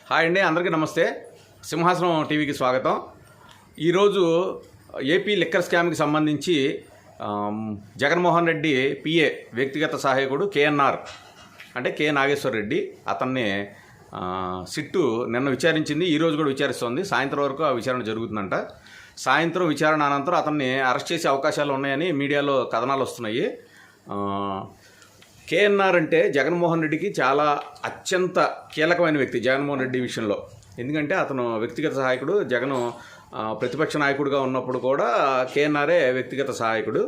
Hi అండి, అందరికీ నమస్తే. సింహాసనం టీవీకి స్వాగతం. ఈరోజు ఏపీ లిక్కర్ స్కామ్కి సంబంధించి జగన్మోహన్ రెడ్డి పిఏ వ్యక్తిగత సహాయకుడు కేఎన్ఆర్ అంటే కె నాగేశ్వర రెడ్డి అతన్ని సిట్టు నిన్న విచారించింది. ఈరోజు కూడా విచారిస్తోంది. సాయంత్రం వరకు ఆ విచారణ జరుగుతుందంట. సాయంత్రం విచారణ అనంతరం అతన్ని అరెస్ట్ చేసే అవకాశాలు ఉన్నాయని మీడియాలో కథనాలు వస్తున్నాయి. కేఎన్ఆర్ అంటే జగన్మోహన్ రెడ్డికి చాలా అత్యంత కీలకమైన వ్యక్తి జగన్మోహన్ రెడ్డి విషయంలో. ఎందుకంటే అతను వ్యక్తిగత సహాయకుడు. జగన్ ప్రతిపక్ష నాయకుడిగా ఉన్నప్పుడు కూడా కేఎన్ఆరే వ్యక్తిగత సహాయకుడు.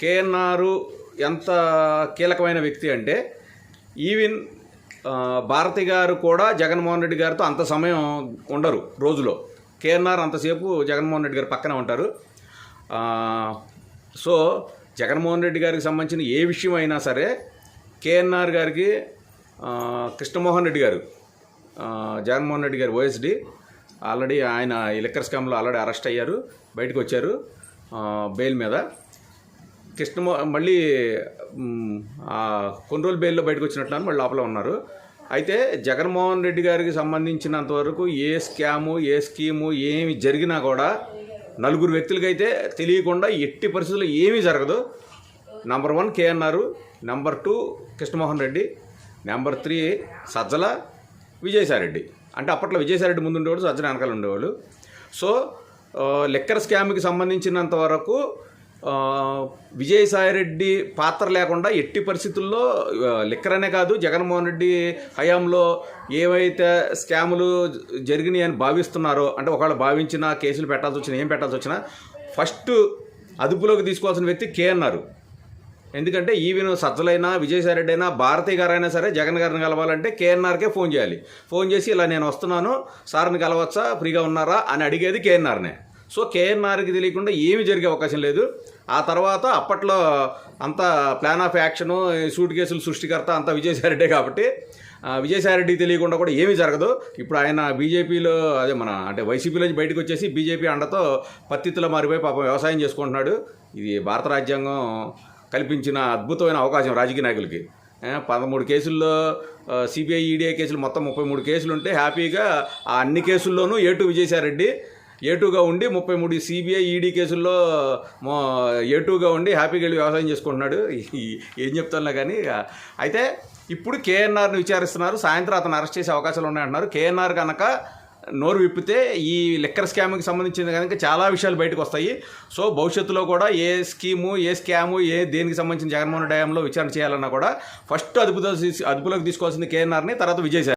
కేఎన్ఆర్ ఎంత కీలకమైన వ్యక్తి అంటే ఈవెన్ భారతి గారు కూడా జగన్మోహన్ రెడ్డి గారితో అంత సమయం ఉండరు రోజులో. కేఎన్ఆర్ అంతసేపు జగన్మోహన్ రెడ్డి గారు పక్కనే ఉంటారు. సో జగన్మోహన్ రెడ్డి గారికి సంబంధించిన ఏ విషయం అయినా సరే కేఎన్ఆర్ గారికి కృష్ణమోహన్ రెడ్డి గారు, జగన్మోహన్ రెడ్డి గారు ఓఎస్డి ఆల్రెడీ ఆయన ఈ లిక్కర్ స్కామ్లో ఆల్రెడీ అరెస్ట్ అయ్యారు, బయటకు వచ్చారు బెయిల్ మీద. మళ్ళీ కొన్ని రోజులు బెయిల్లో బయటకు వచ్చినట్లు మళ్ళీ లోపల ఉన్నారు. అయితే జగన్మోహన్ రెడ్డి గారికి సంబంధించినంతవరకు ఏ స్కాము ఏ స్కీము ఏమి జరిగినా కూడా నలుగురు వ్యక్తులకైతే తెలియకుండా ఎట్టి పరిస్థితుల్లో ఏమీ జరగదు. Number 1 KNR, number 2 Krishnamohan Reddy, number 3 Sajjala, Vijayasai Reddy. అంటే అప్పట్లో విజయసాయిరెడ్డి ముందు ఉండేవాడు, సజ్జల వెనకాల ఉండేవాళ్ళు. సో లిక్కర్ స్కామ్కి సంబంధించినంత వరకు విజయసాయిరెడ్డి పాత్ర లేకుండా ఎట్టి పరిస్థితుల్లో లిక్కర్ అనే కాదు, జగన్మోహన్ రెడ్డి హయాంలో ఏవైతే స్కాములు జరిగినాయి అని భావిస్తున్నారో, అంటే ఒకవేళ భావించినా కేసులు పెట్టాల్సి వచ్చినా ఏం పెట్టాల్సి వచ్చినా ఫస్ట్ అదుపులోకి తీసుకోవాల్సిన వ్యక్తి కేఎన్ఆర్. ఎందుకంటే ఈవెన్ సజ్జలైనా విజయసాయిరెడ్డి అయినా భారతి గారైనా సరే జగన్ గారిని కలవాలంటే కేఎన్ఆర్కే ఫోన్ చేయాలి. ఫోన్ చేసి ఇలా నేను వస్తున్నాను, సార్ని కలవచ్చా, ఫ్రీగా ఉన్నారా అని అడిగేది కేఎన్ఆర్నే. సో కేఎన్ఆర్కి తెలియకుండా ఏమి జరిగే అవకాశం లేదు. ఆ తర్వాత అప్పట్లో అంతా ప్లాన్ ఆఫ్ యాక్షను, సూట్ కేసులు సృష్టికర్త అంతా విజయసాయిరెడ్డే కాబట్టి విజయసాయిరెడ్డికి తెలియకుండా కూడా ఏమీ జరగదు. ఇప్పుడు ఆయన బీజేపీలో అంటే వైసీపీలో బయటకు వచ్చేసి బీజేపీ అండతో పత్తిత్తులో మారిపోయి పాపం వ్యవసాయం చేసుకుంటున్నాడు. ఇది భారత రాజ్యాంగం కల్పించిన అద్భుతమైన అవకాశం రాజకీయ నాయకులకి. 13 కేసుల్లో సిబిఐ ఈడీఐ కేసులు మొత్తం 33 కేసులు ఉంటే హ్యాపీగా ఆ అన్ని కేసుల్లోనూ A2 విజయసాయిరెడ్డి A2గా ఉండి 33 సిబిఐ ఈడీ కేసుల్లో A2గా ఉండి హ్యాపీగా వెళ్ళి వ్యవసాయం చేసుకుంటున్నాడు. ఏం చెప్తానులే కానీ. అయితే ఇప్పుడు కేఎన్ఆర్ని విచారిస్తున్నారు. సాయంత్రం అతను అరెస్ట్ చేసే అవకాశాలు ఉన్నాయంటున్నారు. కేఎన్ఆర్ కనుక నోరు విప్పితే ఈ లిక్కర్ స్కామ్కి సంబంధించిన కనుక చాలా విషయాలు బయటకు వస్తాయి. సో భవిష్యత్తులో కూడా ఏ స్కీము ఏ స్కాము దేనికి సంబంధించిన జగన్మోహన్ రెడ్డి హయాంలో విచారణ చేయాలన్నా కూడా ఫస్ట్ అదుపులోకి తీసుకోవాల్సింది కేఎన్ఆర్ని, తర్వాత విజయసాయి.